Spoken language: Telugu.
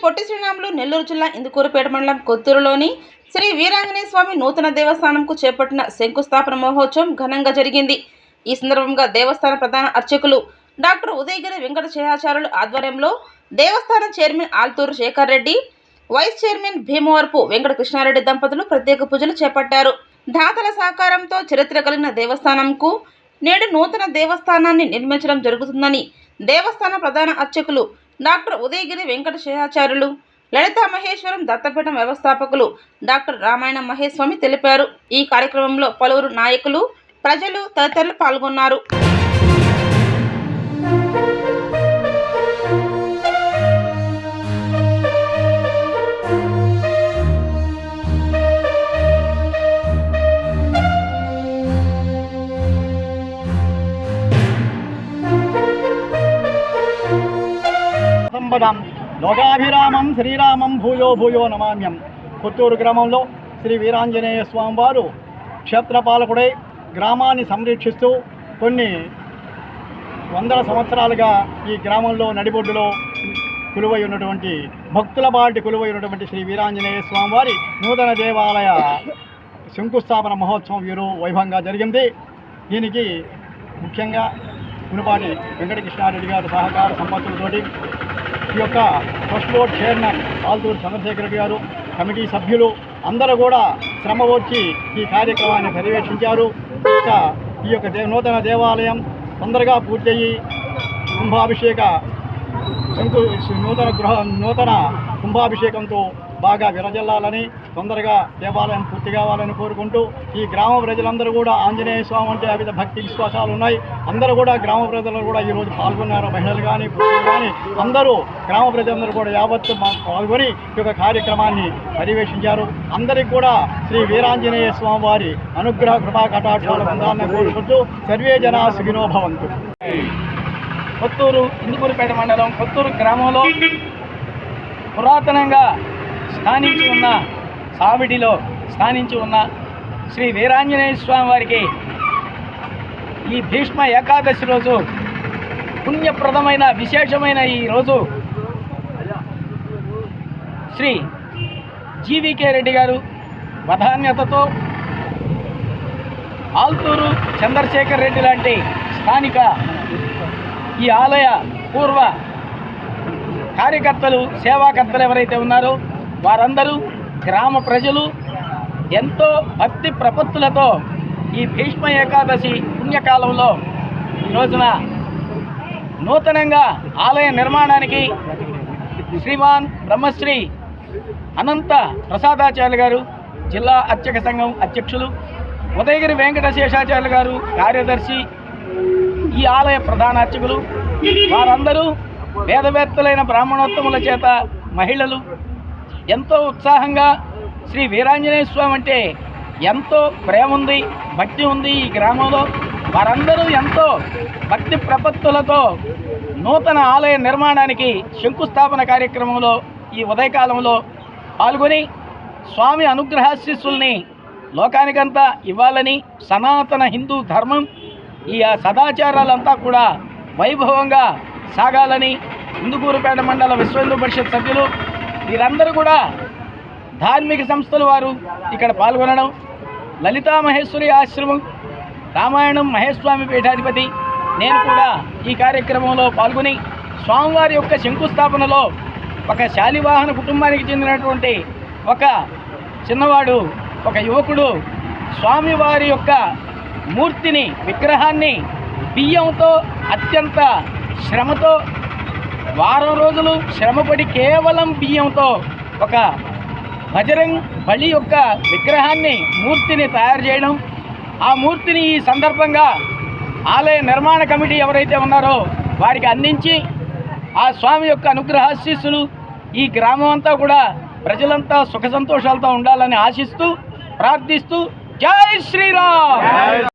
పొట్టి శ్రీరాములు నెల్లూరు జిల్లా ఇందుకూరుపేట మండలం కొత్తూరులోని శ్రీ వీరాంజనేయ స్వామి నూతన దేవస్థానంకు చేపట్టిన శంకుస్థాపన మహోత్సవం ఘనంగా జరిగింది. ఈ సందర్భంగా దేవస్థాన ప్రధాన అర్చకులు డాక్టర్ ఉదయగిరి వెంకట శేషాచార్యులు ఆధ్వర్యంలో దేవస్థానం chairman Alturu Shekhar Reddy, vice chairman Bhimavarapu Venkata Krishnareddy దంపతులు ప్రత్యేక పూజలు చేపట్టారు. దాతల సహకారంతో చరిత్ర కలిగిన దేవస్థానంకు నేడు నూతన దేవస్థానాన్ని నిర్మించడం జరుగుతుందని దేవస్థాన ప్రధాన అర్చకులు డాక్టర్ ఉదయగిరి వెంకట శేషాచార్యులు, లలితా మహేశ్వరం దత్తపీఠం వ్యవస్థాపకులు డాక్టర్ రామాయణ మహేస్వామి తెలిపారు. ఈ కార్యక్రమంలో పలువురు నాయకులు, ప్రజలు తదితరులు పాల్గొన్నారు. లోకాభిరామం శ్రీరామం భూయో భూయో నమామ్యం. కొత్తూరు గ్రామంలో శ్రీ వీరాంజనేయ స్వామి వారు క్షేత్రపాలకుడై గ్రామాన్ని సంరక్షిస్తూ కొన్ని వందల సంవత్సరాలుగా ఈ గ్రామంలో నడిబొడ్డులో కొలువై ఉన్నటువంటి భక్తుల బాటి కొలువై ఉన్నటువంటి శ్రీ వీరాంజనేయ స్వామి వారి నూతన దేవాలయ శంకుస్థాపన మహోత్సవం వీరు వైభవంగా జరిగింది. దీనికి ముఖ్యంగా మునుపాటి వెంకట కృష్ణారెడ్డి గారి సహకార సంపత్తులతోటి ఈ యొక్క trust board chairman Alturu Chandrasekhar Reddy గారు, కమిటీ సభ్యులు అందరూ కూడా శ్రమ వచ్చి ఈ కార్యక్రమాన్ని పర్యవేక్షించారు. ఈ యొక్క నూతన దేవాలయం తొందరగా పూర్తయ్యి నూతన కుంభాభిషేకంతో బాగా విరజల్లాలని, తొందరగా దేవాలయం పూర్తి కావాలని కోరుకుంటూ ఈ గ్రామ ప్రజలందరూ కూడా ఆంజనేయ స్వామి అంటే అవిధ భక్తి విశ్వాసాలు ఉన్నాయి. అందరూ కూడా గ్రామ ప్రజలు కూడా ఈరోజు పాల్గొన్నారు. మహిళలు కానీ పురుషులు కానీ అందరూ గ్రామ ప్రజలందరూ కూడా యావత్తు పాల్గొని ఈ యొక్క కార్యక్రమాన్ని పర్యవేక్షించారు. అందరికీ కూడా శ్రీ వీరాంజనేయ స్వామి వారి అనుగ్రహ కృపా కటాక్షాలు పొందాలని కోరుకుంటూ సర్వే జనా సుఖినో భవంతు. కొత్తూరు ఇందుకూరుపేట మండలం కొత్తూరు గ్రామంలో పురాతనంగా స్థానించి ఉన్న సావిడిలో స్థానించి ఉన్న శ్రీ వీరాంజనేయ స్వామి వారికి ఈ భీష్మ ఏకాదశి రోజు పుణ్యప్రదమైన విశేషమైన ఈ రోజు శ్రీ జీవీకే రెడ్డి గారు ప్రాధాన్యతతో ఆల్తూరు చంద్రశేఖర్ రెడ్డి లాంటి స్థానిక ఈ ఆలయ పూర్వ కార్యకర్తలు, సేవాకర్తలు ఎవరైతే ఉన్నారో వారందరూ గ్రామ ప్రజలు ఎంతో భక్తి ప్రపత్తులతో ఈ భీష్మ ఏకాదశి పుణ్యకాలంలో ఈ రోజున నూతనంగా ఆలయ నిర్మాణానికి శ్రీమాన్ బ్రహ్మశ్రీ అనంత ప్రసాదాచార్యులు గారు, జిల్లా అర్చక సంఘం అధ్యక్షులు, ఉదయగిరి వెంకట శేషాచార్యులు గారు కార్యదర్శి, ఈ ఆలయ ప్రధాన అర్చకులు వారందరూ వేదవేత్తలైన బ్రాహ్మణోత్తముల చేత మహిళలు ఎంతో ఉత్సాహంగా శ్రీ వీరాంజనేయ స్వామి అంటే ఎంతో ప్రేమ ఉంది, భక్తి ఉంది ఈ గ్రామంలో. వారందరూ ఎంతో భక్తి ప్రపత్తులతో నూతన ఆలయ నిర్మాణానికి శంకుస్థాపన కార్యక్రమంలో ఈ ఉదయకాలంలో పాల్గొని స్వామి అనుగ్రహాశీస్సుల్ని లోకానికంతా ఇవ్వాలని, సనాతన హిందూ ధర్మం ఈ సదాచారాలంతా కూడా వైభవంగా సాగాలని ఇందుకూరుపేట మండల విశ్వ హిందూ పరిషత్ సభ్యులు వీరందరూ కూడా ధార్మిక సంస్థల వారు ఇక్కడ పాల్గొనడం, లలితా మహేశ్వరి ఆశ్రమం, రామాయణం మహేస్వామి పీఠాధిపతి నేను కూడా ఈ కార్యక్రమంలో పాల్గొని స్వామివారి యొక్క శంకుస్థాపనలో ఒక శాలివాహన కుటుంబానికి చెందినటువంటి ఒక చిన్నవాడు, ఒక యువకుడు స్వామివారి యొక్క మూర్తిని, విగ్రహాన్ని బియ్యంతో అత్యంత శ్రమతో వారం రోజులు శ్రమపడి కేవలం బియ్యంతో ఒక బజరంగ్ బలి యొక్క విగ్రహాన్ని, మూర్తిని తయారు చేయడం, ఆ మూర్తిని ఈ సందర్భంగా ఆలయ నిర్మాణ కమిటీ ఎవరైతే ఉన్నారో వారికి అందించి ఆ స్వామి యొక్క అనుగ్రహాశీస్సులు ఈ గ్రామం అంతా కూడా ప్రజలంతా సుఖ సంతోషాలతో ఉండాలని ఆశిస్తూ ప్రార్థిస్తూ జై శ్రీరామ్.